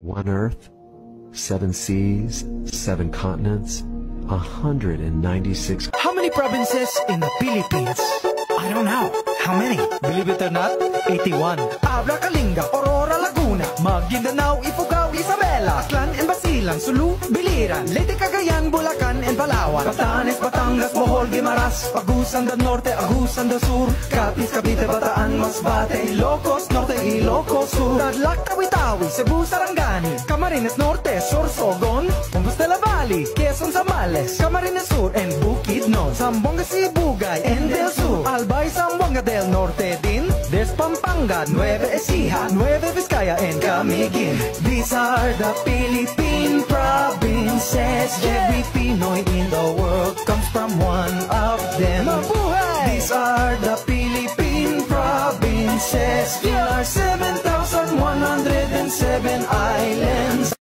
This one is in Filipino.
One Earth, 7 seas, 7 continents, 196. How many provinces in the Philippines? I don't know. How many? Believe it or not, 81. Abra, Kalinga, Aurora, Laguna, Maguindanao, Ifugao, Isabela, Aklan and Basilan, Sulu, Biliran, Leyte, Cagayan, Bulacan and Palawan, Batanes, Batangas, Bohol, Guimaras, Agusan del Norte, Agusan del Sur, Capiz, Cavite, Bataan, Masbate, Ilocos, Norte, Ilocos Sur, Tarlac, Tawi-Tawi, Cebu, Sarangani, Camarines Norte, Sorsogon, Compostela Valley, Quezon, Zambales, Camarines Sur and Bukidnon, Zamboanga, Sibugay and Del Sur, Albay, Zamboanga del Norte din, there's Pampanga, Nueva Ecija, Nueva Vizcaya and Camiguin. These are the Philippine provinces. Every Pinoy in the world comes from one of them. Mabuhay! These are the Philippine provinces. There are 7,107 islands.